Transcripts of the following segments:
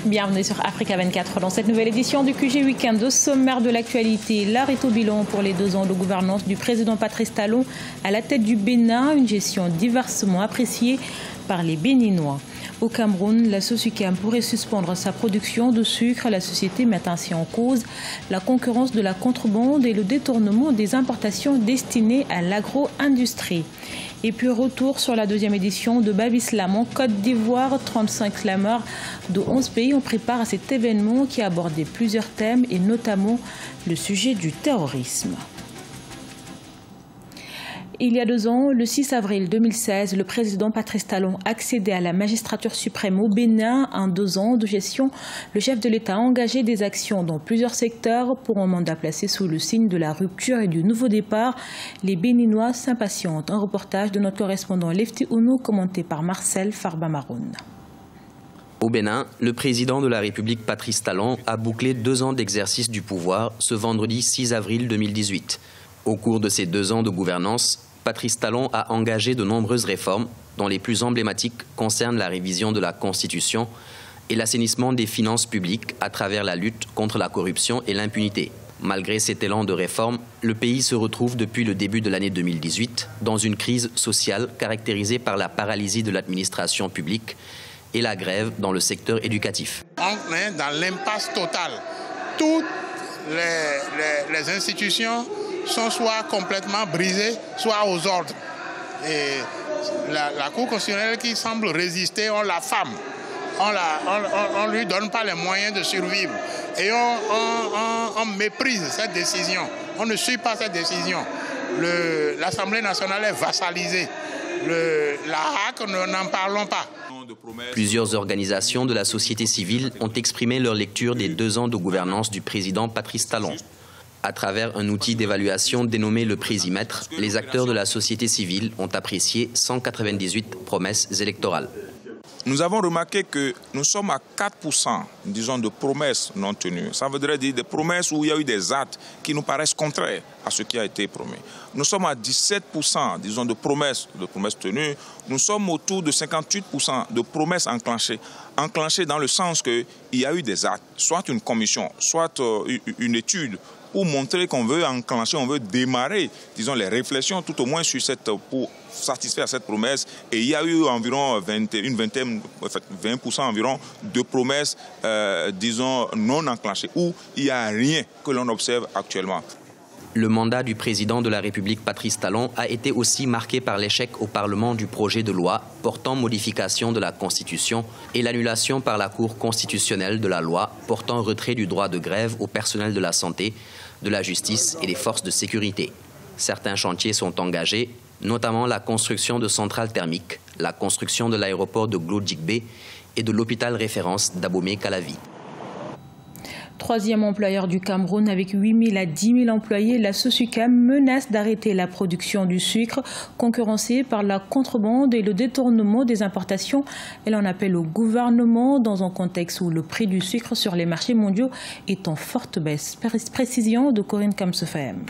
Bienvenue sur Africa 24 dans cette nouvelle édition du QG Week-end. Au sommaire de l'actualité, l'arrêt au bilan pour les 2 ans de gouvernance du président Patrice Talon à la tête du Bénin, une gestion diversement appréciée par les Béninois. Au Cameroun, la Sosucam pourrait suspendre sa production de sucre. La société met ainsi en cause la concurrence de la contrebande et le détournement des importations destinées à l'agro-industrie. Et puis retour sur la 2e édition de Babi Slam en Côte d'Ivoire. 35 slameurs de 11 pays ont préparé à cet événement qui abordait plusieurs thèmes et notamment le sujet du terrorisme. Il y a 2 ans, le 6 avril 2016, le président Patrice Talon accédait à la magistrature suprême au Bénin. En 2 ans de gestion, le chef de l'État a engagé des actions dans plusieurs secteurs pour un mandat placé sous le signe de la rupture et du nouveau départ. Les Béninois s'impatientent. Un reportage de notre correspondant Lefty Ounou, commenté par Marcel Farba-Maroun. Au Bénin, le président de la République Patrice Talon a bouclé 2 ans d'exercice du pouvoir ce vendredi 6 avril 2018. Au cours de ces 2 ans de gouvernance, Patrice Talon a engagé de nombreuses réformes, dont les plus emblématiques concernent la révision de la Constitution et l'assainissement des finances publiques à travers la lutte contre la corruption et l'impunité. Malgré cet élan de réforme, le pays se retrouve depuis le début de l'année 2018 dans une crise sociale caractérisée par la paralysie de l'administration publique et la grève dans le secteur éducatif. On est dans l'impasse totale. Toutes les institutions sont soit complètement brisées, soit aux ordres. Et la Cour constitutionnelle qui semble résister, on l'affame. On lui donne pas les moyens de survivre. Et on méprise cette décision. On ne suit pas cette décision. L'Assemblée nationale est vassalisée. La HAC, n'en parlons pas. Plusieurs organisations de la société civile ont exprimé leur lecture des 2 ans de gouvernance du président Patrice Talon. À travers un outil d'évaluation dénommé le Présimètre, les acteurs de la société civile ont apprécié 198 promesses électorales. Nous avons remarqué que nous sommes à 4%, disons, de promesses non tenues. Ça voudrait dire des promesses où il y a eu des actes qui nous paraissent contraires à ce qui a été promis. Nous sommes à 17%, disons, de promesses tenues. Nous sommes autour de 58% de promesses enclenchées. Enclenchées dans le sens qu'il y a eu des actes, soit une commission, soit une étude, pour montrer qu'on veut enclencher, on veut démarrer, disons, les réflexions tout au moins sur pour satisfaire cette promesse. Et il y a eu environ 20% environ de promesses, disons, non enclenchées, où il n'y a rien que l'on observe actuellement. Le mandat du président de la République Patrice Talon a été aussi marqué par l'échec au Parlement du projet de loi portant modification de la Constitution et l'annulation par la Cour constitutionnelle de la loi portant retrait du droit de grève au personnel de la santé, de la justice et des forces de sécurité. Certains chantiers sont engagés, notamment la construction de centrales thermiques, la construction de l'aéroport de Glo-Djigbe et de l'hôpital référence d'Abomey-Calavi. 3e employeur du Cameroun avec 8 000 à 10 000 employés, la Sosucam menace d'arrêter la production du sucre, concurrencée par la contrebande et le détournement des importations. Elle en appelle au gouvernement dans un contexte où le prix du sucre sur les marchés mondiaux est en forte baisse. Précision de Corinne Kamsefem.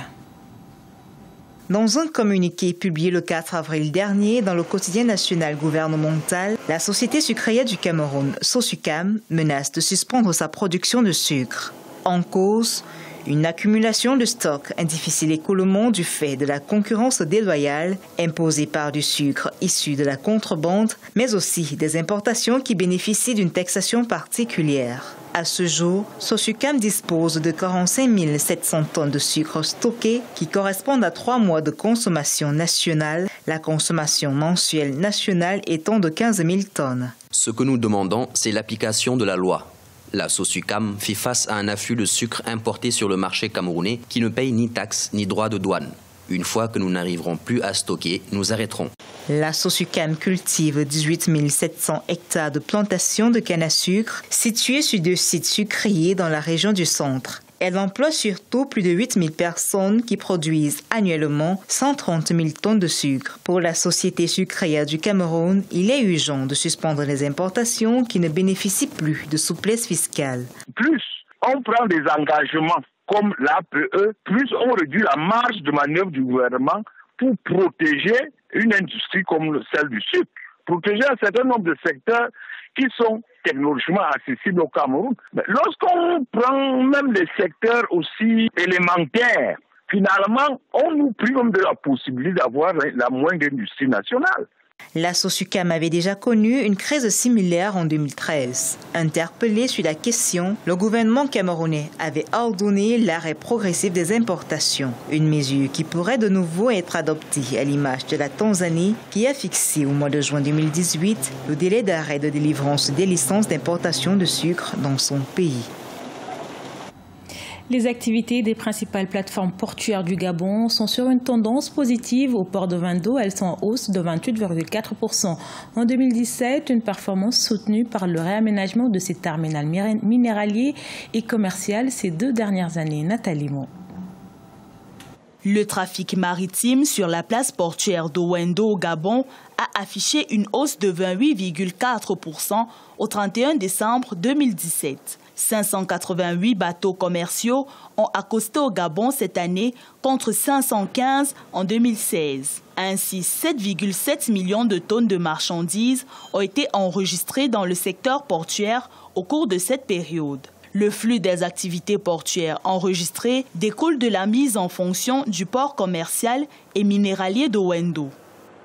Dans un communiqué publié le 4 avril dernier dans le quotidien national gouvernemental, la société sucrière du Cameroun, Sosucam, menace de suspendre sa production de sucre. En cause, une accumulation de stocks, un difficile écoulement du fait de la concurrence déloyale imposée par du sucre issu de la contrebande, mais aussi des importations qui bénéficient d'une taxation particulière. À ce jour, Sosucam dispose de 45 700 tonnes de sucre stocké qui correspondent à 3 mois de consommation nationale, la consommation mensuelle nationale étant de 15 000 tonnes. Ce que nous demandons, c'est l'application de la loi. La Sosucam fait face à un afflux de sucre importé sur le marché camerounais qui ne paye ni taxes ni droits de douane. Une fois que nous n'arriverons plus à stocker, nous arrêterons. La Sosucam cultive 18 700 hectares de plantations de canne à sucre situées sur 2 sites sucriers dans la région du centre. Elle emploie surtout plus de 8 000 personnes qui produisent annuellement 130 000 tonnes de sucre. Pour la société sucrière du Cameroun, il est urgent de suspendre les importations qui ne bénéficient plus de souplesse fiscale. Plus on prend des engagements comme l'APE, plus on réduit la marge de manœuvre du gouvernement pour protéger une industrie comme celle du sucre. Protéger un certain nombre de secteurs qui sont technologiquement accessible au Cameroun. Lorsqu'on prend même des secteurs aussi élémentaires, finalement, on nous prive de la possibilité d'avoir la moindre industrie nationale. La SOSUCAM avait déjà connu une crise similaire en 2013. Interpellé sur la question, le gouvernement camerounais avait ordonné l'arrêt progressif des importations, une mesure qui pourrait de nouveau être adoptée à l'image de la Tanzanie qui a fixé au mois de juin 2018 le délai d'arrêt de délivrance des licences d'importation de sucre dans son pays. Les activités des principales plateformes portuaires du Gabon sont sur une tendance positive. Au port de Wendo, elles sont en hausse de 28,4% en 2017, une performance soutenue par le réaménagement de ces terminals minéraliers et commerciaux ces 2 dernières années. Nathalie Mo. Le trafic maritime sur la place portuaire de Wendo au Gabon a affiché une hausse de 28,4% au 31 décembre 2017. 588 bateaux commerciaux ont accosté au Gabon cette année contre 515 en 2016. Ainsi, 7,7 millions de tonnes de marchandises ont été enregistrées dans le secteur portuaire au cours de cette période. Le flux des activités portuaires enregistrées découle de la mise en fonction du port commercial et minéralier de Wendo.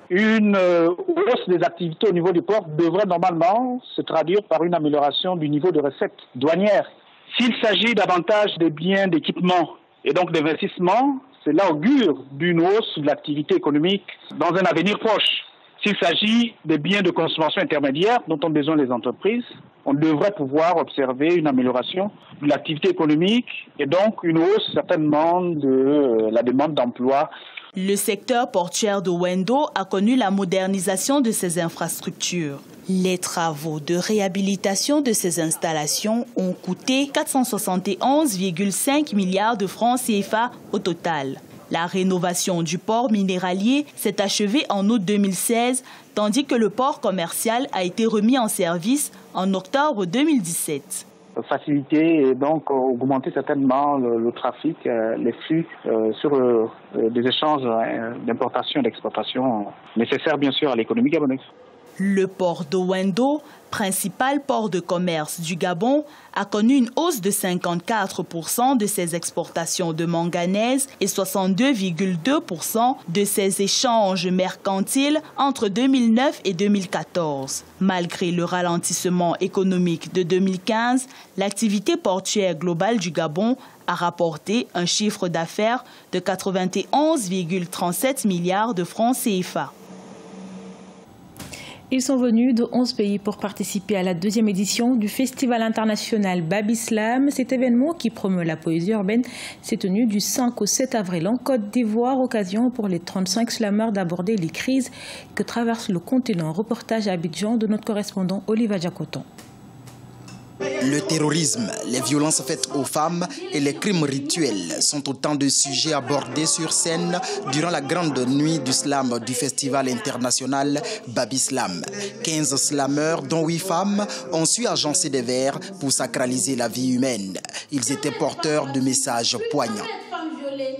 Une hausse des activités au niveau du port devrait normalement se traduire par une amélioration du niveau de recettes douanières. S'il s'agit davantage des biens d'équipement et donc d'investissement, cela augure d'une hausse de l'activité économique dans un avenir proche. S'il s'agit des biens de consommation intermédiaire dont ont besoin les entreprises, on devrait pouvoir observer une amélioration de l'activité économique et donc une hausse certainement de la demande d'emploi. Le secteur portuaire de Wendo a connu la modernisation de ses infrastructures. Les travaux de réhabilitation de ces installations ont coûté 471,5 milliards de francs CFA au total. La rénovation du port minéralier s'est achevée en août 2016, tandis que le port commercial a été remis en service en octobre 2017. Faciliter et donc augmenter certainement le trafic, les flux sur des échanges d'importation et d'exportation nécessaires bien sûr à l'économie gabonaise. Le port de Wendo, principal port de commerce du Gabon, a connu une hausse de 54% de ses exportations de manganèse et 62,2% de ses échanges mercantiles entre 2009 et 2014. Malgré le ralentissement économique de 2015, l'activité portuaire globale du Gabon a rapporté un chiffre d'affaires de 91,37 milliards de francs CFA. Ils sont venus de 11 pays pour participer à la 2e édition du Festival international Babislam. Cet événement qui promeut la poésie urbaine s'est tenu du 5 au 7 avril en Côte d'Ivoire, occasion pour les 35 slameurs d'aborder les crises que traverse le continent. Reportage à Abidjan de notre correspondant Oliva Diakoton. Le terrorisme, les violences faites aux femmes et les crimes rituels sont autant de sujets abordés sur scène durant la grande nuit du slam du festival international Babislam. 15 slameurs, dont 8 femmes, ont su agencer des vers pour sacraliser la vie humaine. Ils étaient porteurs de messages poignants.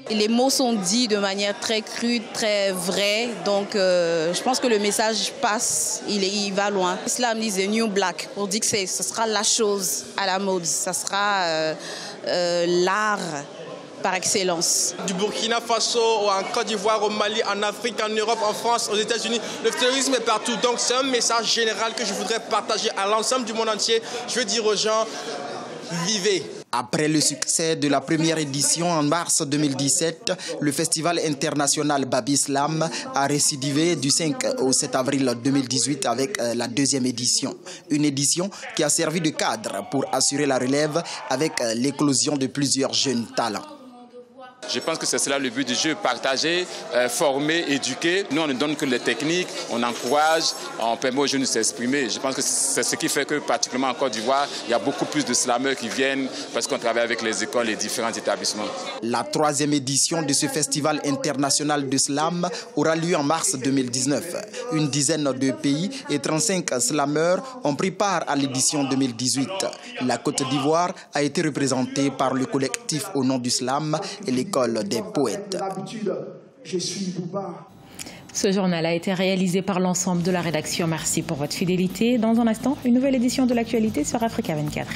Les mots sont dits de manière très crue, très vraie, donc je pense que le message passe, il va loin. L'islam dit the new black, on dit que ce sera la chose à la mode, ça sera l'art par excellence. Du Burkina Faso, en Côte d'Ivoire, au Mali, en Afrique, en Europe, en France, aux États-Unis, le terrorisme est partout, donc c'est un message général que je voudrais partager à l'ensemble du monde entier. Je veux dire aux gens, vivez. Après le succès de la première édition en mars 2017, le festival international Babislam a récidivé du 5 au 7 avril 2018 avec la 2e édition. Une édition qui a servi de cadre pour assurer la relève avec l'éclosion de plusieurs jeunes talents. Je pense que c'est cela le but du jeu, partager, former, éduquer. Nous, on ne donne que les techniques, on encourage, on permet aux jeunes de s'exprimer. Je pense que c'est ce qui fait que, particulièrement en Côte d'Ivoire, il y a beaucoup plus de slameurs qui viennent parce qu'on travaille avec les écoles et différents établissements. La 3e édition de ce festival international de slam aura lieu en mars 2019. Une dizaine de pays et 35 slameurs ont pris part à l'édition 2018. La Côte d'Ivoire a été représentée par le collectif Au nom du slam et l'école des poètes. Ce journal a été réalisé par l'ensemble de la rédaction. Merci pour votre fidélité. Dans un instant, une nouvelle édition de l'actualité sur Africa 24.